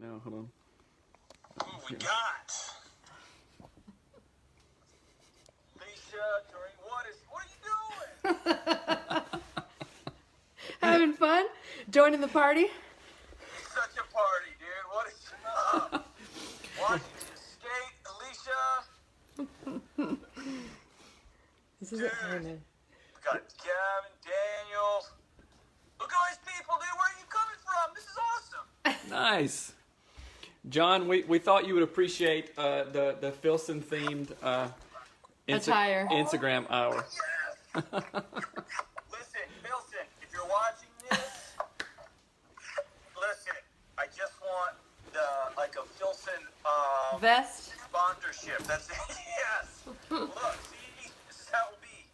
now. Hold on. Who we got? Alicia, Doreen, what are you doing? Having fun? Joining the party? It's such a party, dude. What is up? Washington State, Alicia. This is Dude. it. We got Gavin, Daniel. Look at all these people, dude. Where are you coming from? This is awesome. Nice. John, we thought you would appreciate the Filson themed Attire. Instagram hour. Yes. Listen, Filson, if you're watching this, listen. I just want a Filson Vest? sponsorship. That's it. Yes. Look, see, this is how it will be.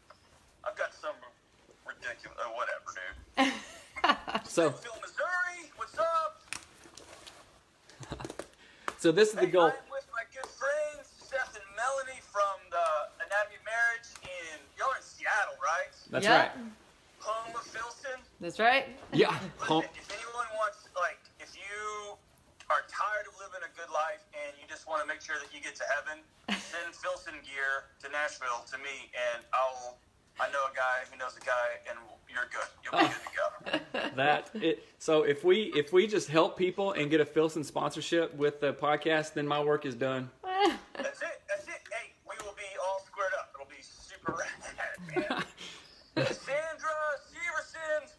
I've got some ridiculous, whatever, dude. So Phil, Missouri, what's up? so this is the goal. I'm with my good friends, Seth and Melanie from the Anatomy of Marriage y'all are in Seattle, right? That's Yeah. right. Home of Filson. That's right. Yeah. Listen, if anyone wants, if you are tired of living a good life and you just want to make sure that you get to heaven, send Filson gear to Nashville to me, and I know a guy who knows a guy, and you're good. You'll be good to go. So if we just help people and get a Filson sponsorship with the podcast, then my work is done. That's it. That's it. Hey, we will be all squared up. It'll be super rad, man. Sandra Severson.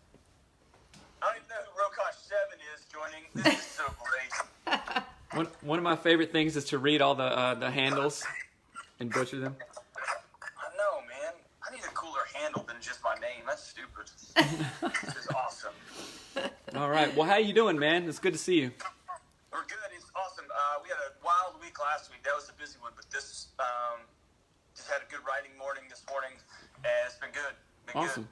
I don't even know who Rokosh 7 is joining. This is so great. One of my favorite things is to read all the handles and butcher them. I know, man. I need a cooler handle than just my name. That's stupid. This is awesome. All right. Well, how you doing, man? It's good to see you. We're good. It's awesome. We had a wild week last week. That was a busy one, but this just had a good writing morning this morning, and it's been good. Awesome.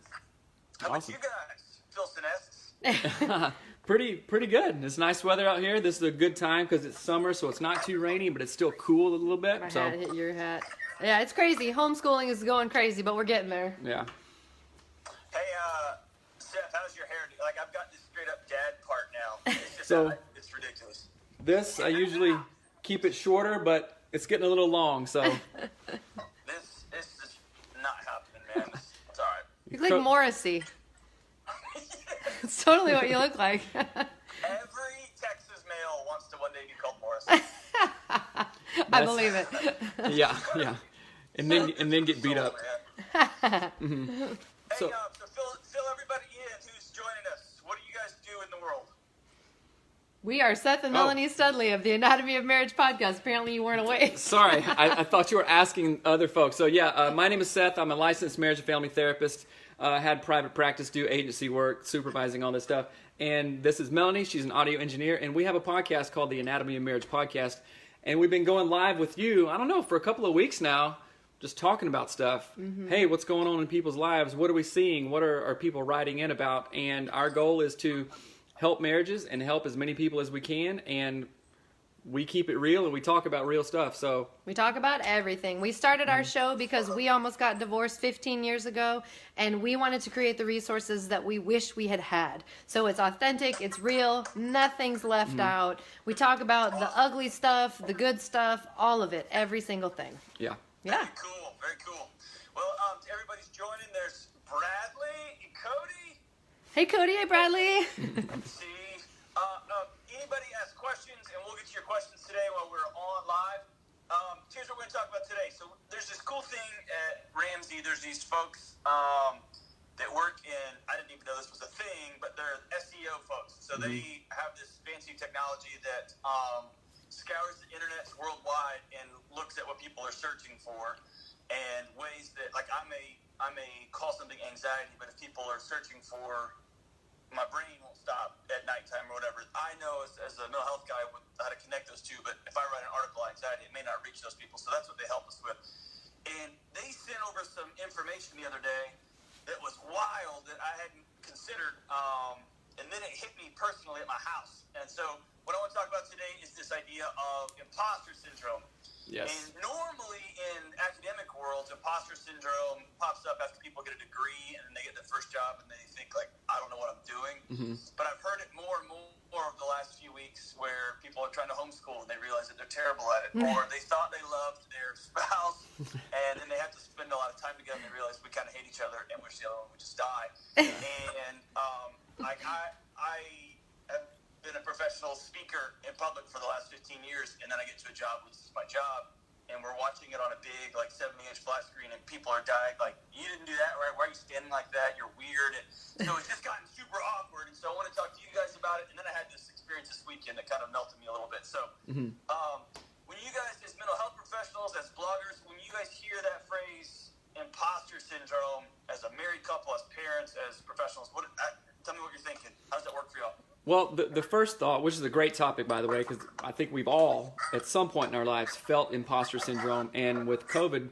How about Awesome. you guys, Filsonesses? Pretty good. It's nice weather out here. This is a good time because it's summer, so it's not too rainy, but it's still cool a little bit. My So hat hit your hat. Yeah, it's crazy. Homeschooling is going crazy, but we're getting there. yeah. Hey, Seth, how's your hair? I've got this straight up dad part now. It's just, So- it's ridiculous. This I usually keep it shorter, but it's getting a little long. So This is not happening, man. It's all right. You look like Morrissey. It's totally what you look like. Every Texas male wants to one day be called Morris. I believe it. yeah, and then get beat up. Hey, So- so fill everybody in who's joining us. What do you guys do in the world? We are Seth and Melanie Studley of the Anatomy of Marriage podcast. Apparently you weren't awake. Sorry, I thought you were asking other folks. So yeah, my name is Seth. I'm a licensed marriage and family therapist. Had private practice, do agency work, supervising all this stuff. And this is Melanie. She's an audio engineer, and we have a podcast called the Anatomy of Marriage podcast. And we've been going live with you, I don't know, for a couple of weeks now, just talking about stuff. Hey, what's going on in people's lives? What are we seeing? What are people writing in about? And our goal is to help marriages and help as many people as we can. And we keep it real and we talk about real stuff. So We talk about everything. We started our show because we almost got divorced 15 years ago, and we wanted to create the resources that we wish we had had. So it's authentic, it's real, nothing's left out. We talk about the ugly stuff, the good stuff, all of it, every single thing. yeah. Yeah. Very cool. Very cool. Well, everybody's joining. There's Bradley and Cody. Hey, Cody. Hey, Bradley. See, anybody ask questions, and we'll get to your questions today while we're on live. Here's what we're going to talk about today. So there's this cool thing at Ramsey. There's these folks that work in, I didn't even know this was a thing, but they're SEO folks. So they have this fancy technology that scours the internet worldwide and looks at what people are searching for and ways that, I may call something anxiety, but if people are searching for, my brain won't stop at nighttime or whatever. I know as a mental health guy how to connect those two, but if I write an article on anxiety, it may not reach those people. So that's what they help us with. And they sent over some information the other day that was wild that I hadn't considered. And then it hit me personally at my house. And so what I want to talk about today is this idea of imposter syndrome. Yes. And normally in academic worlds, imposter syndrome pops up after people get a degree and then they get their first job and they think I don't know what I'm doing. But I've heard it more and more more of the last few weeks where people are trying to homeschool and they realize that they're terrible at it, or they thought they loved their spouse and then they have to spend a lot of time together and they realize we kind of hate each other and wish the other one would just die. And like I have been a professional speaker in public for the last 15 years, and then I get to a job, which is my job, and we're watching it on a big, like, 70-inch flat screen, and people are dying, like, you didn't do that, right? Why are you standing like that? You're weird. And so it's just gotten super awkward, and so I want to talk to you guys about it. And then I had this experience this weekend that kind of melted me a little bit. So when you guys, as mental health professionals, as bloggers, when you guys hear that phrase, imposter syndrome, as a married couple, as parents, as professionals, tell me what you're thinking. How does that work for y'all? Well, the first thought, which is a great topic, by the way, because I think we've all, at some point in our lives, felt imposter syndrome. And with COVID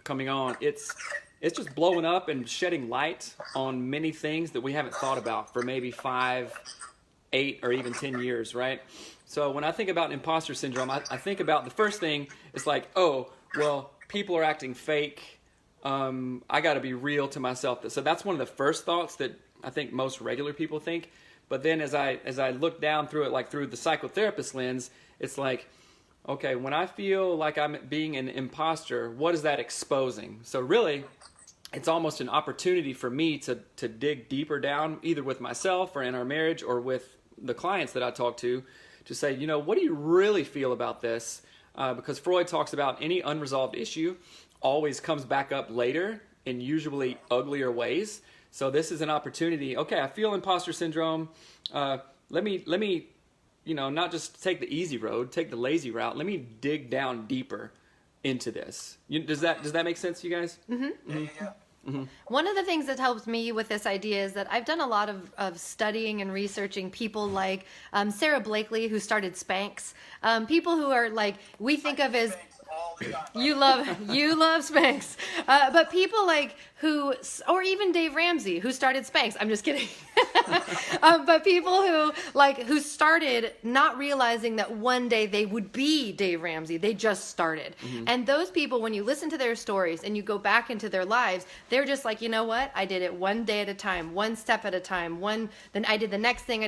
coming on, it's just blowing up and shedding light on many things that we haven't thought about for maybe 5, 8, or even 10 years, right? So when I think about imposter syndrome, I think about the first thing is like, oh, well, people are acting fake. I got to be real to myself. So that's one of the first thoughts that I think most regular people think. But then as I look down through it, like through the psychotherapist lens, it's like, okay, when I feel like I'm being an imposter, what is that exposing? So really, it's almost an opportunity for me to dig deeper down, either with myself or in our marriage or with the clients that I talk to say, you know, what do you really feel about this? Because Freud talks about any unresolved issue always comes back up later in usually uglier ways. So this is an opportunity. Okay, I feel imposter syndrome. Let me, you know, not just take the easy road, take the lazy route. Let me dig down deeper into this. Does that make sense to you guys? Mm-hmm. Yeah. Mm-hmm. One of the things that helps me with this idea is that I've done a lot of studying and researching people like Sarah Blakely, who started Spanx. People who are like, we think of as... You love Spanx, but people like who, or even Dave Ramsey, who started Spanx. I'm just kidding. But people who started not realizing that one day they would be Dave Ramsey. They just started. Mm-hmm. And those people, when you listen to their stories and you go back into their lives, they're just like, you know what? I did it one day at a time, one step at a time. Then I did the next thing.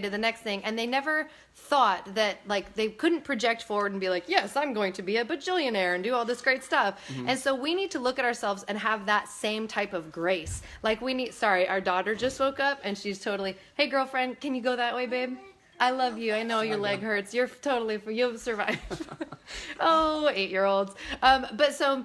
And they never thought that, like, they couldn't project forward and be like, yes, I'm going to be a bajillionaire and do all this great stuff. Mm-hmm. And so we need to look at ourselves and have that same type of grace. Like our daughter just woke up and she's totally, hey girlfriend, can you go that way, babe? I love you. I know your leg hurts. You'll survive. Oh, 8-year-olds. But so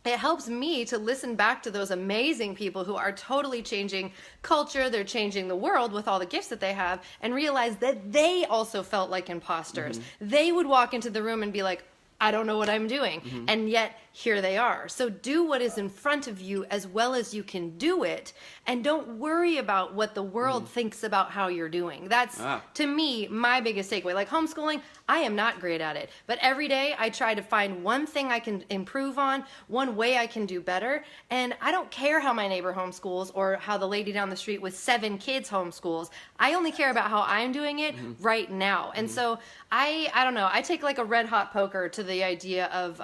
it helps me to listen back to those amazing people who are totally changing culture. They're changing the world with all the gifts that they have, and realize that they also felt like imposters. Mm-hmm. They would walk into the room and be like, I don't know what I'm doing. Mm-hmm. And yet here they are. So do what is in front of you as well as you can do it. And don't worry about what the world thinks about how you're doing. That's, to me, my biggest takeaway. Like homeschooling, I am not great at it. But every day I try to find one thing I can improve on, one way I can do better. And I don't care how my neighbor homeschools or how the lady down the street with 7 kids homeschools. I only care about how I'm doing it right now. And so I don't know, I take like a red hot poker to the idea of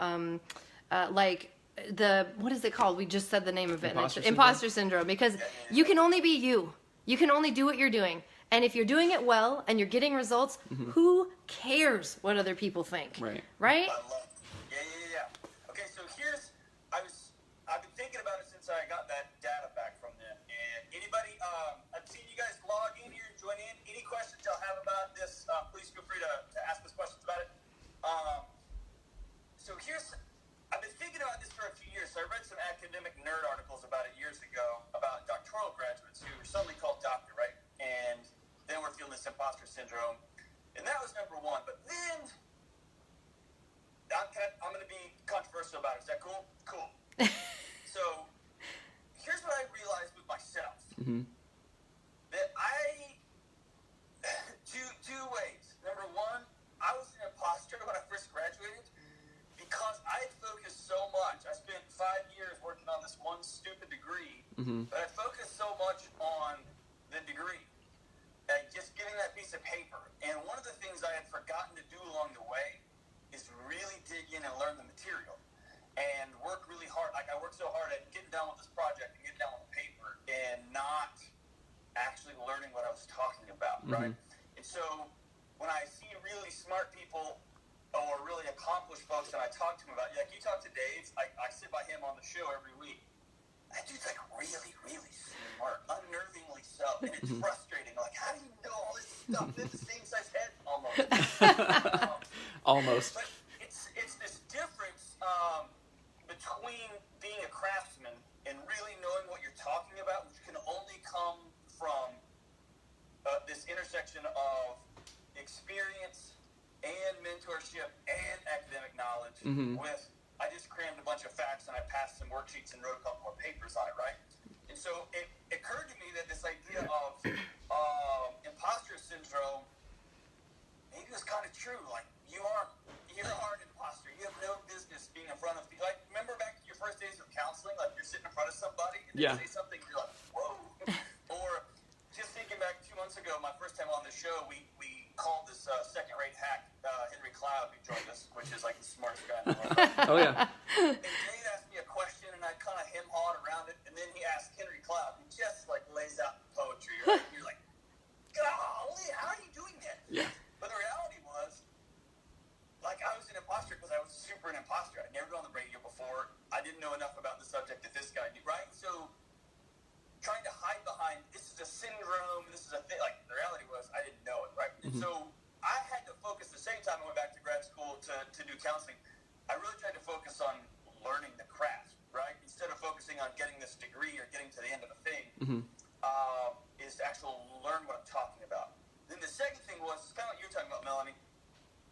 what is it called? We just said the name of it. Imposter syndrome. Because you can only be you. You can only do what you're doing. And if you're doing it well and you're getting results, who cares what other people think? Right? I love it. Yeah. Okay, so I've been thinking about it since I got that data back from them. And anybody, I've seen you guys log in here and join in. Any questions y'all have about this, please feel free to ask us questions about it. So I've been thinking about this for a few years. So I read some academic nerd articles about it years ago about doctoral graduates who were suddenly called doctor, right? And then we're feeling this imposter syndrome. And that was number one. But then I'm going to be controversial about it. Is that cool? Cool. So here's what I realized with myself. Mm-hmm. That two ways. Number one, I was an imposter when I first graduated because I focused so much. I spent 5 years working on this one stupid degree, but I focused so much on the degree, just getting that piece of paper. And one of the things I had forgotten to do along the way is really dig in and learn the material and work really hard. Like I worked so hard at getting done with this project and getting done with the paper and not actually learning what I was talking about, right? And so when I see really smart people or really accomplished folks and I talk to them about, like you talk to Dave, I sit by him on the show every week. That dude's like really, really smart, unnervingly so. And it's frustrating. Like, how do you know all this stuff? They have the same size head almost. Almost. But it's this difference between being a craftsman and really knowing what you're talking about, which can only come from this intersection of experience and mentorship and academic knowledge with, I just crammed a bunch of facts and I passed some worksheets and wrote a couple more papers on it, right? And so it occurred to me that this idea of imposter syndrome maybe was kind of true. Like, you're an imposter. You have no business being in front of people. Like, remember back to your first days of counseling? Like, you're sitting in front of somebody and they say something, you're like, whoa. Or just thinking back 2 months ago, my first time on the show, we called this second-rate hack, Henry Cloud, who joined us, which is like the smartest guy in the world. Oh, yeah. And Dave asked me a question, and I kind of hem-hawed around it, and then he asked Henry Cloud, who just like lays out poetry, right? And you're like, golly, how are you doing that? Yeah. But the reality was, like, I was an imposter because I was super an imposter. I'd never been on the radio before. I didn't know enough about the subject that this guy knew, right? So trying to hide behind, this is a syndrome, this is a thing, like, the reality was I didn't know it, right? And so I had to focus the same time I went back to grad school to do counseling. I really tried to focus on learning the craft, right? Instead of focusing on getting this degree or getting to the end of a thing, is to actually learn what I'm talking about. Then the second thing was, it's kind of what you're talking about, Melanie.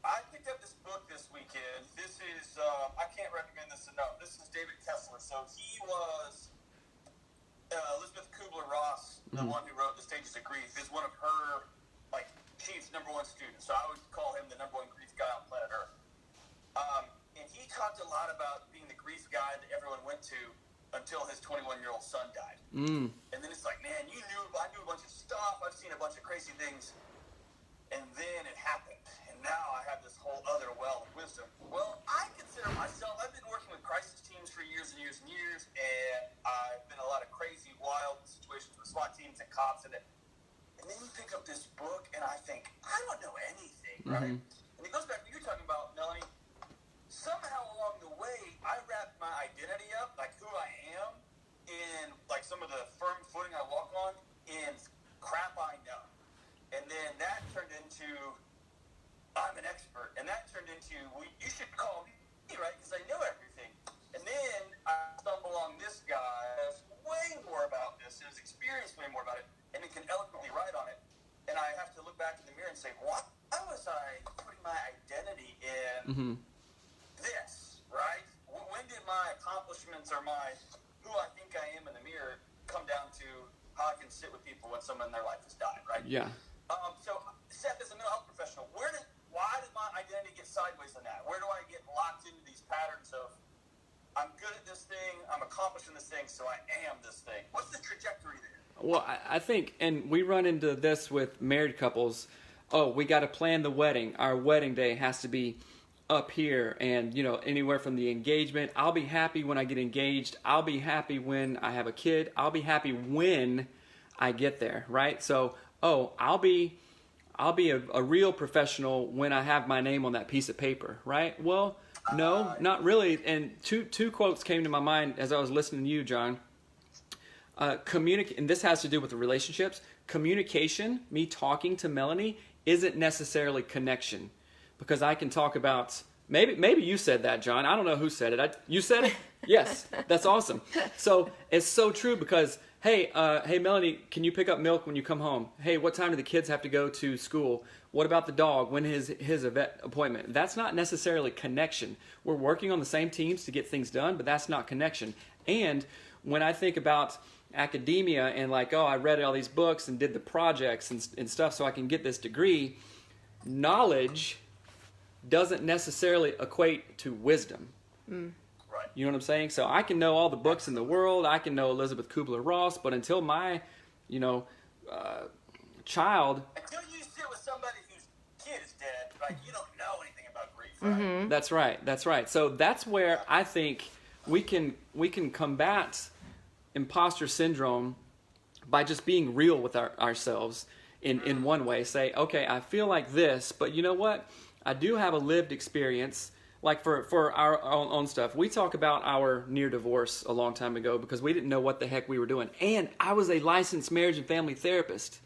I picked up this book this weekend. This is, I can't recommend this enough. This is David Kessler. So he was Elizabeth Kubler-Ross, the one who wrote The Stages of Grief, is one of her, like, chief #1 students. So I would call him the #1 grief guy on planet Earth. And he talked a lot about being the grief guy that everyone went to until his 21-year-old son died. And then it's like, man, I knew a bunch of stuff. I've seen a bunch of crazy things. And then it happened. And now I have this whole other well of wisdom. Well, I consider myself, I've been working with crisis teams for years and years and years, and I've been in a lot of crazy, wild situations with SWAT teams and cops and then you pick up this book, and I think, I don't know anything, right? And it goes back to what you're talking about, Melanie. Somehow along the way, I wrapped my identity up, like who I am, in like some of the firm footing I walk on, in crap I know. And then that turned into, I'm an expert. And that turned into, well, you should call me, right? Because I know everything. And then I stumble on this guy who's way more about this, and has experienced way more about it, and he can eloquently write on it. And I have to look back in the mirror and say, why was I putting my identity in this, right? When did my accomplishments or who I think I am in the mirror come down to how I can sit with people when someone in their life has died, right? Yeah. So Seth, as a mental health professional, why did my identity get sideways on that? Where do I get locked into these patterns of, I'm good at this thing, I'm accomplishing this thing, so I am this thing? What's the trajectory there? Well, I think, and we run into this with married couples. Oh, we got to plan the wedding. Our wedding day has to be up here, and anywhere from the engagement. I'll be happy when I get engaged. I'll be happy when I have a kid. I'll be happy when I get there, right? So, I'll be a real professional when I have my name on that piece of paper, right? Well, no, not really. And two quotes came to my mind as I was listening to you, John. And this has to do with the relationships. Communication, me talking to Melanie, isn't necessarily connection, because I can talk about, maybe you said that, John. I don't know who said it. You said it? Yes, that's awesome. So it's so true, because hey, Melanie, can you pick up milk when you come home? Hey, what time do the kids have to go to school? What about the dog? When is his vet appointment? That's not necessarily connection. We're working on the same teams to get things done, but that's not connection. And when I think about academia and like, I read all these books and did the projects and stuff so I can get this degree, knowledge doesn't necessarily equate to wisdom. Right. You know what I'm saying? So I can know all the books in the world. I can know Elizabeth Kubler-Ross, but until my, child... Until you sit with somebody whose kid is dead, right, you don't know anything about grief, right? That's right. So that's where I think we can combat imposter syndrome by just being real with ourselves in one way. Say, okay, I feel like this, but you know what? I do have a lived experience. Like for our own stuff, we talk about our near divorce a long time ago because we didn't know what the heck we were doing. And I was a licensed marriage and family therapist.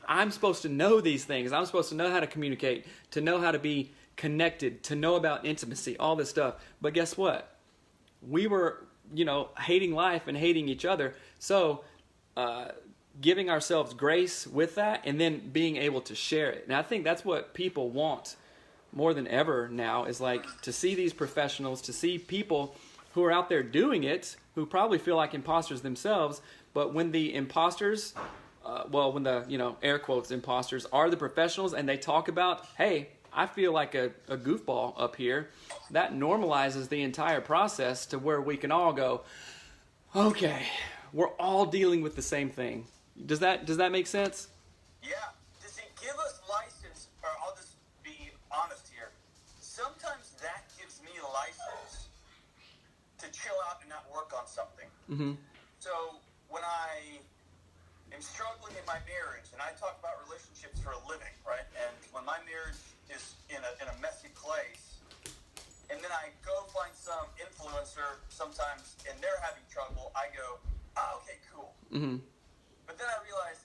I'm supposed to know these things. I'm supposed to know how to communicate, to know how to be connected, to know about intimacy, all this stuff. But guess what? We were, hating life and hating each other. So giving ourselves grace with that and then being able to share it. And I think that's what people want more than ever now, is like to see these professionals, to see people who are out there doing it, who probably feel like imposters themselves, but when the imposters, when the, air quotes imposters are the professionals and they talk about, hey, I feel like a goofball up here, that normalizes the entire process to where we can all go, okay, we're all dealing with the same thing. Does that make sense? Yeah. Does it give us license, or I'll just be honest here, sometimes that gives me license to chill out and not work on something. Mm-hmm. So when I am struggling in my marriage, and I talk about relationships for a living, right? And when my marriage is in a messy place, and then I go find some influencer sometimes, and they're having trouble, I go, okay, cool. Mm-hmm. But then I realized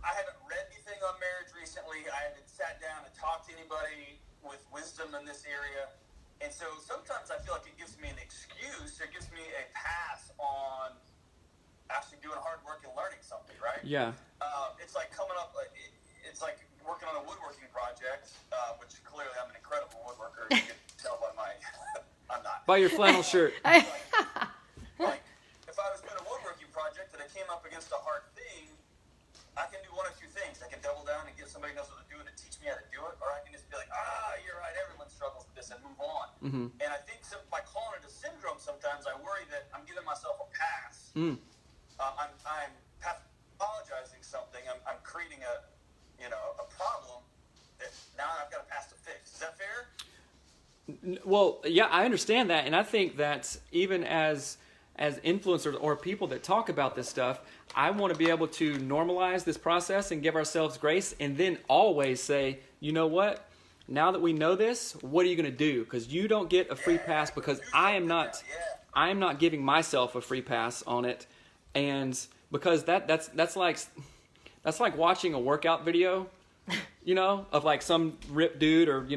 I haven't read anything on marriage recently. I haven't sat down and talked to anybody with wisdom in this area. And so sometimes I feel like it gives me an excuse. It gives me a pass on actually doing hard work and learning something, right? Yeah. It's like coming up, it's like working on a woodworking project, which clearly I'm an incredible woodworker. You can tell by my, I'm not. By your flannel shirt. Like, if I was doing a woodworking project and I came up against a hard thing, I can do one of two things. I can double down and get somebody who knows what to do and to teach me how to do it, or I can just be like, you're right, everyone struggles with this, and move on. Mm-hmm. And I think by calling it a syndrome, sometimes I worry that I'm giving myself a pass. Mm. I'm pathologizing something. I'm creating a problem that now I've got a pass to fix. Is that fair? Well, yeah, I understand that, and I think that even as influencers or people that talk about this stuff, I want to be able to normalize this process and give ourselves grace, and then always say, you know what? Now that we know this, what are you going to do? Because you don't get a free pass, because I am not giving myself a free pass on it, and because that's like watching a workout video, of like some ripped dude or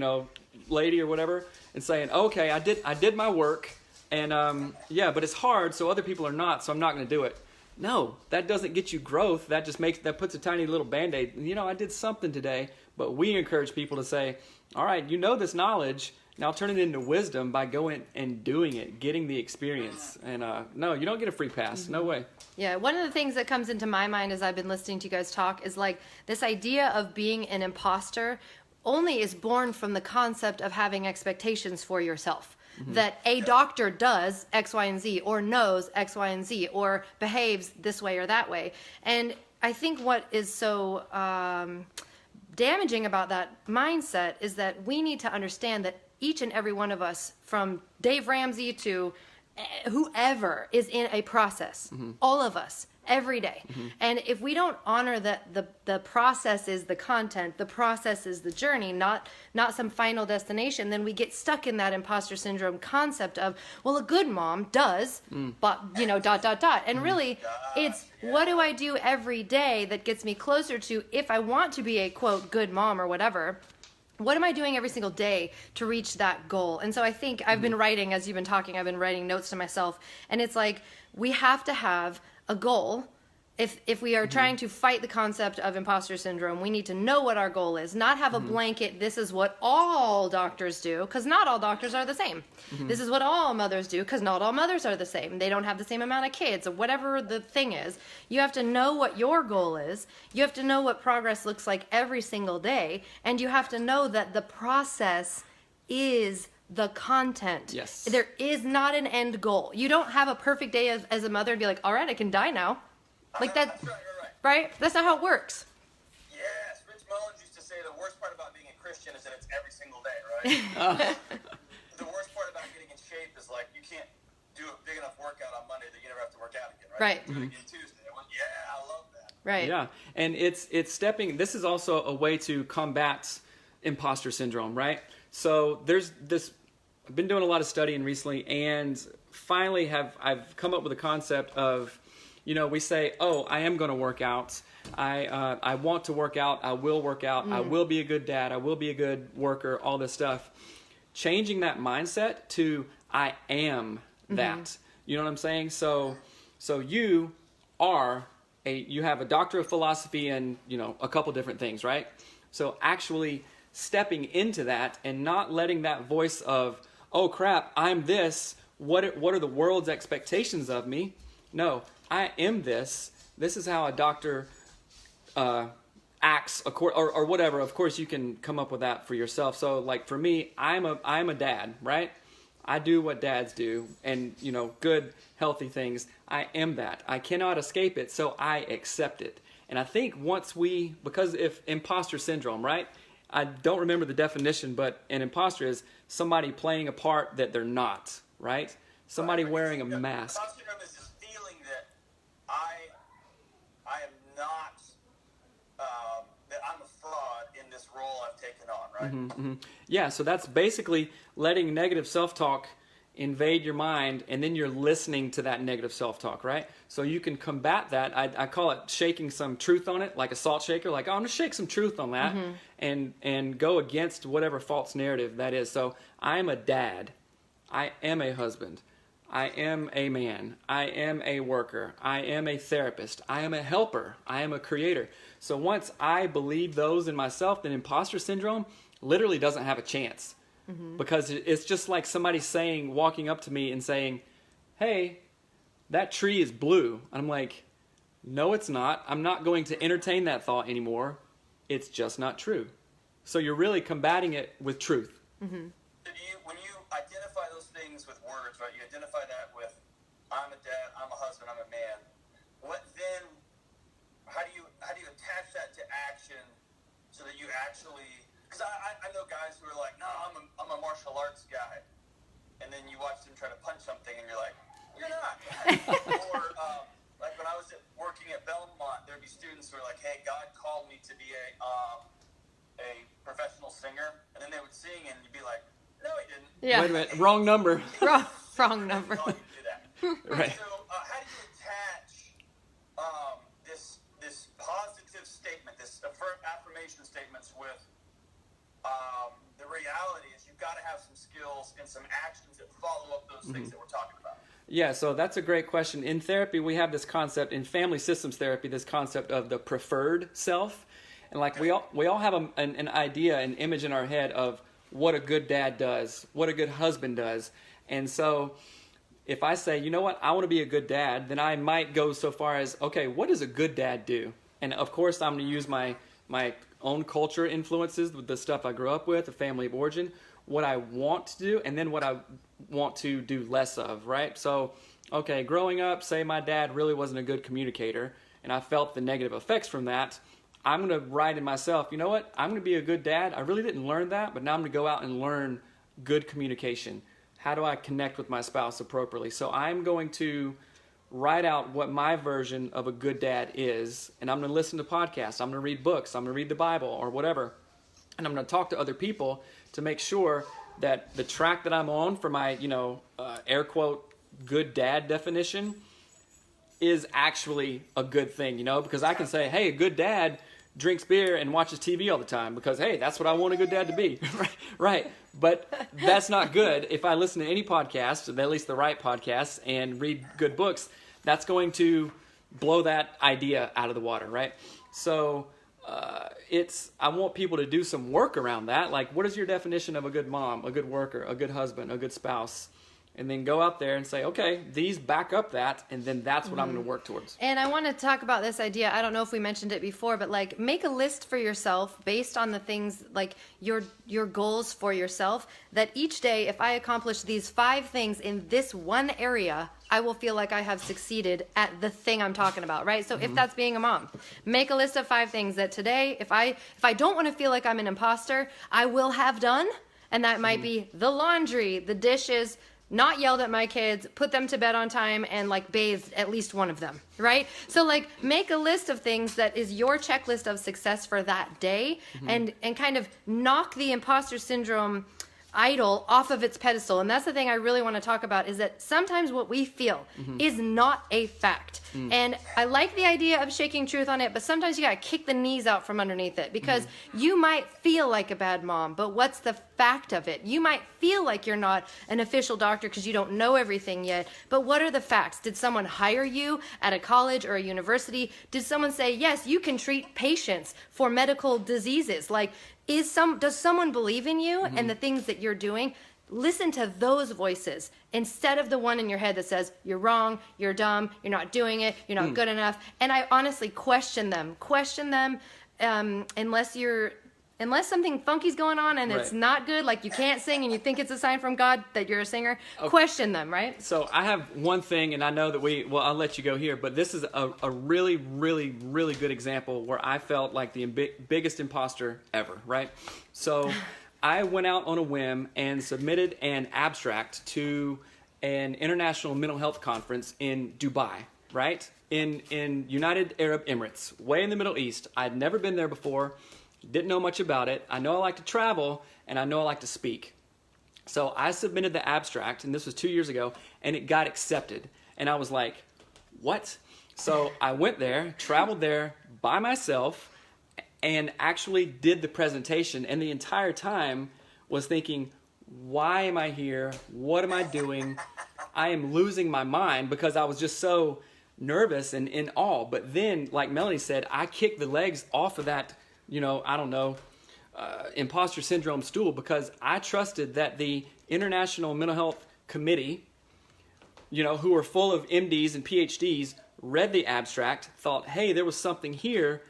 lady or whatever, and saying, okay, I did my work. And but it's hard, so other people are not, so I'm not going to do it. No, that doesn't get you growth. That just puts a tiny little Band-Aid. I did something today, but we encourage people to say, all right, this knowledge, now turn it into wisdom by going and doing it, getting the experience. And no, you don't get a free pass. No way. Yeah, one of the things that comes into my mind as I've been listening to you guys talk is like this idea of being an imposter only is born from the concept of having expectations for yourself. Mm-hmm. That a doctor does X, Y, and Z, or knows X, Y, and Z, or behaves this way or that way. And I think what is so damaging about that mindset is that we need to understand that each and every one of us, from Dave Ramsey to whoever, is in a process. Mm-hmm. All of us. Every day. Mm-hmm. And if we don't honor that the process is the content, the process is the journey, not some final destination, then we get stuck in that imposter syndrome concept of, well, a good mom does, but, And really, it's what do I do every day that gets me closer to, if I want to be a, quote, good mom or whatever, what am I doing every single day to reach that goal? And so I think I've been writing, as you've been talking, I've been writing notes to myself, and it's like, we have to have a goal. If we are trying to fight the concept of imposter syndrome, we need to know what our goal is, not have a blanket, this is what all doctors do, because not all doctors are the same. Mm-hmm. This is what all mothers do, because not all mothers are the same. They don't have the same amount of kids, or whatever the thing is. You have to know what your goal is. You have to know what progress looks like every single day, and you have to know that the process is the content. Yes. There is not an end goal. You don't have a perfect day as a mother and be like, all right, I can die now. Like that, that's right. That's not how it works. Yes, Rich Mullins used to say the worst part about being a Christian is that it's every single day, right? The worst part about getting in shape is like you can't do a big enough workout on Monday that you never have to work out again, right? Right. Do it again Tuesday. Well, yeah, I love that. Right. Yeah, and it's stepping. This is also a way to combat imposter syndrome, right? So there's this. I've been doing a lot of studying recently, and finally I've come up with a concept of, we say, oh, I am going to work out. I want to work out. I will work out. I will be a good dad. I will be a good worker. All this stuff. Changing that mindset to I am that. You know what I'm saying? So you are you have a doctor of philosophy and a couple different things, right? So actually stepping into that and not letting that voice of, oh crap, I'm this. What are the world's expectations of me? No, I am this. This is how a doctor acts, or whatever. Of course, you can come up with that for yourself. So, like for me, I'm a dad, right? I do what dads do, and good, healthy things. I am that. I cannot escape it, so I accept it. And I think because if imposter syndrome, right? I don't remember the definition, but an imposter is somebody playing a part that they're not, right? Somebody wearing a mask. Imposter syndrome is this feeling that I am not, that I'm a fraud in this role I've taken on, right? Yeah, so that's basically letting negative self-talk invade your mind, and then you're listening to that negative self-talk, right? So you can combat that. I call it shaking some truth on it, like a salt shaker. Like, oh, I'm going to shake some truth on that and go against whatever false narrative that is. So I am a dad. I am a husband. I am a man. I am a worker. I am a therapist. I am a helper. I am a creator. So once I believe those in myself, then imposter syndrome literally doesn't have a chance. Because it's just like somebody walking up to me and saying, hey, that tree is blue. And I'm like, no, it's not. I'm not going to entertain that thought anymore. It's just not true. So you're really combating it with truth. So when you identify those things with words, right? You identify that with, I'm a dad, I'm a husband, I'm a man. How do you attach that to action so that you actually? Because I know guys who are like, no, I'm a martial arts guy, and then you watch them try to punch something, and you're like, you're not. Or like when I was working at Belmont, there'd be students who were like, hey, God called me to be a professional singer, and then they would sing, and you'd be like, no, he didn't. Yeah. Wait a minute, wrong number. Wrong number. Called you to do that. Right. So how do you attach this positive statement, this affirmation statements with the reality is you've got to have some skills and some actions that follow up those things that we're talking about? Yeah, so that's a great question. In therapy, we have this concept, in family systems therapy, this concept of the preferred self. And like we all have an idea, an image in our head of what a good dad does, what a good husband does. And so if I say, you know what, I want to be a good dad, then I might go so far as, okay, what does a good dad do? And of course, I'm going to use my own culture influences, the stuff I grew up with, the family of origin, what I want to do, and then what I want to do less of, right? So, okay, growing up, say my dad really wasn't a good communicator, and I felt the negative effects from that. I'm going to write in myself, you know what, I'm going to be a good dad. I really didn't learn that, but now I'm going to go out and learn good communication. How do I connect with my spouse appropriately? So I'm going to write out what my version of a good dad is, and I'm going to listen to podcasts, I'm going to read books, I'm going to read the Bible or whatever, and I'm going to talk to other people to make sure that the track that I'm on for my, air quote, good dad definition is actually a good thing, because I can say, hey, a good dad drinks beer and watches TV all the time because, hey, that's what I want a good dad to be, right? But that's not good. If I listen to any podcast, at least the right podcasts, and read good books, that's going to blow that idea out of the water, right? So I want people to do some work around that. Like, what is your definition of a good mom, a good worker, a good husband, a good spouse? And then go out there and say, okay, these back up that, and then that's what I'm going to work towards. And I want to talk about this idea. I don't know if we mentioned it before, but like make a list for yourself based on the things, like your goals for yourself, that each day, if I accomplish these 5 things in this one area, I will feel like I have succeeded at the thing I'm talking about, right? So if that's being a mom, make a list of 5 things that today, if I don't want to feel like I'm an imposter, I will have done. And that might be the laundry, the dishes, not yelled at my kids, put them to bed on time, and like bathed at least one of them, right? So like make a list of things that is your checklist of success for that day, and kind of knock the imposter syndrome idol off of its pedestal. And that's the thing I really want to talk about, is that sometimes what we feel is not a fact. And I like the idea of shaking truth on it, but sometimes you got to kick the knees out from underneath it, because you might feel like a bad mom, but what's the fact of it? You might feel like you're not an official doctor because you don't know everything yet, but what are the facts? Did someone hire you at a college or a university? Did someone say, yes, you can treat patients for medical diseases? Like, does someone believe in you and the things that you're doing? Listen to those voices instead of the one in your head that says you're wrong, you're dumb, you're not doing it, you're not good enough. And I honestly question them unless something funky's going on and it's not good, like you can't sing and you think it's a sign from God that you're a singer. Question them, right? So I have one thing, and I know that I'll let you go here, but this is a really, really, really good example where I felt like the biggest imposter ever, right? So I went out on a whim and submitted an abstract to an international mental health conference in Dubai, right? In United Arab Emirates, way in the Middle East. I'd never been there before, didn't know much about it. I know I like to travel, and I know I like to speak. So I submitted the abstract, and this was 2 years ago, and it got accepted. And I was like, what? So I went there, traveled there by myself, and actually did the presentation, and the entire time was thinking, why am I here? What am I doing? I am losing my mind, because I was just so nervous and in awe. But then, like Melanie said, I kicked the legs off of that, imposter syndrome stool, because I trusted that the International Mental Health Committee, who are full of MDs and PhDs, read the abstract, thought, hey, there was something here.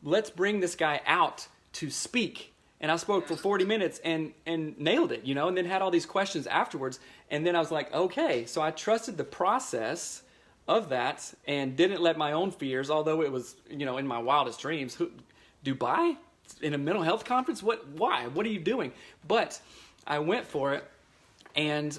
Let's bring this guy out to speak. And I spoke for 40 minutes and nailed it, and then had all these questions afterwards. And then I was like, okay, so I trusted the process of that and didn't let my own fears, although it was, in my wildest dreams. Dubai? In a mental health conference? Why? What are you doing? But I went for it and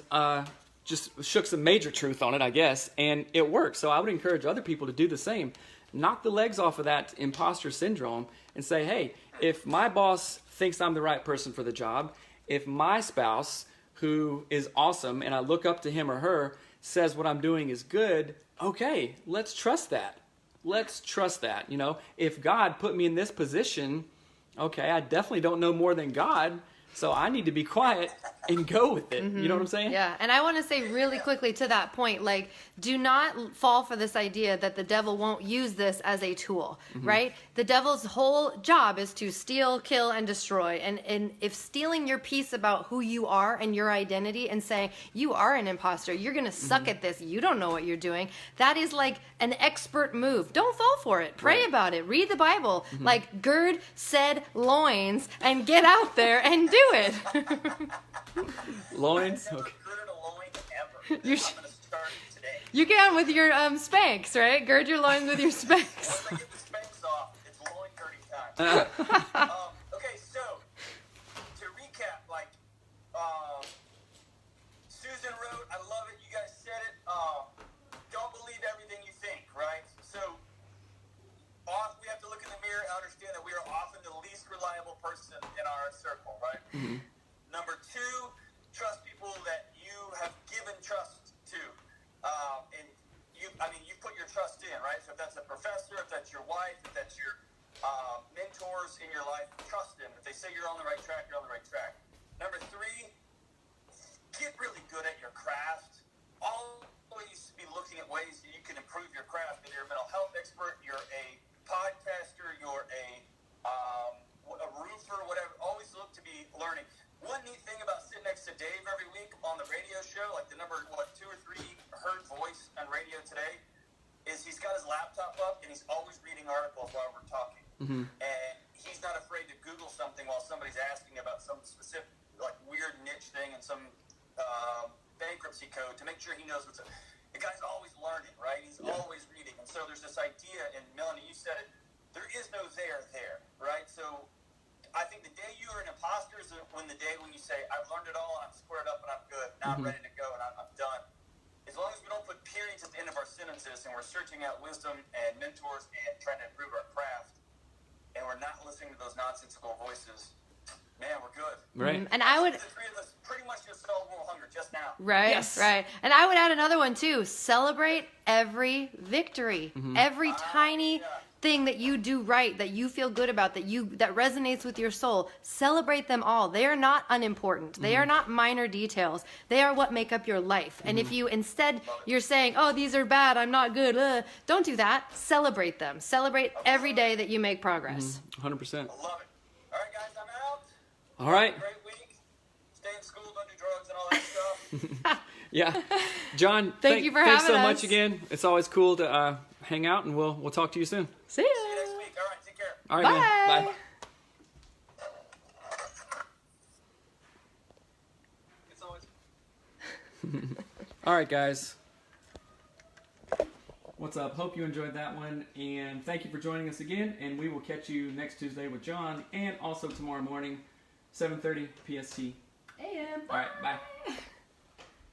just shook some major truth on it, I guess, and it worked. So I would encourage other people to do the same. Knock the legs off of that imposter syndrome and say, hey, if my boss thinks I'm the right person for the job, if my spouse, who is awesome, and I look up to him or her, says what I'm doing is good, okay, let's trust that. Let's trust that. If God put me in this position, okay, I definitely don't know more than God, so I need to be quiet and go with it. You know what I'm saying? Yeah, and I want to say really quickly to that point, like, do not fall for this idea that the devil won't use this as a tool, right? The devil's whole job is to steal, kill, and destroy. And if stealing your piece about who you are and your identity and saying, you are an imposter, you're going to suck at this, you don't know what you're doing, that is like an expert move. Don't fall for it. Pray about it. Read the Bible. Like, gird said loins and get out there and do it. Loins? I've never Okay. girded a loin ever. You I'm sh- going to start today. You can with your Spanx, right? Gird your loins with your Spanx. Once I get the Spanx off, it's loin girding time. Okay, so to recap, Susan wrote, I love it, you guys said it, don't believe everything you think, right? So we have to look in the mirror and understand that we are often the least reliable person in our circle, right? Number two, trust people that you have given trust to. And you put your trust in, right? So if that's a professor, if that's your wife, if that's your mentors in your life, trust them. If they say you're on the right track, you're on the right track. Number three, get really good at your craft. Always be looking at ways that you can improve your craft. Whether you're a mental health expert, you're a podcaster, you're a roofer, whatever. Always look to be learning. One neat thing about sitting next to Dave every week on the radio show, like the number 2 or 3 heard voice on radio today, is he's got his laptop up and he's always reading articles while we're talking. And he's not afraid to Google something while somebody's asking about some specific, like, weird niche thing and some bankruptcy code to make sure he knows what's up. The guy's always learning, right? He's always reading. And so there's this idea, and Melanie, you said it, there is no there, right? So I think the day you are an imposter is when you say, I've learned it all, and I'm squared up, and I'm good. Now I'm ready to go, and this and we're searching out wisdom and mentors and trying to improve our craft, and we're not listening to those nonsensical voices, man, we're good. Right. And I would The three of us pretty much just felt a little hunger just now. Right, Yes. right. And I would add another one too. Celebrate every victory. Every tiny thing that you do right, that you feel good about, that resonates with your soul. Celebrate them all. They are not unimportant. They are not minor details. They are what make up your life. And if you instead you're saying, "Oh, these are bad. I'm not good." Don't do that. Celebrate them. Celebrate every day that you make progress. 100%. I love it. All right, guys, I'm out. All right. Great week. Stay in school, don't do drugs and all that stuff. Yeah. John, Thank you for thanks having so us. much again. It's always cool to hang out, and we'll talk to you soon. See See you ya. next week. All right, take care. All right, Bye. man. Bye. It's always. All right, guys. What's up? Hope you enjoyed that one, and thank you for joining us again. And we will catch you next Tuesday with John, and also tomorrow morning, 7:30 PST. AM. All right, bye.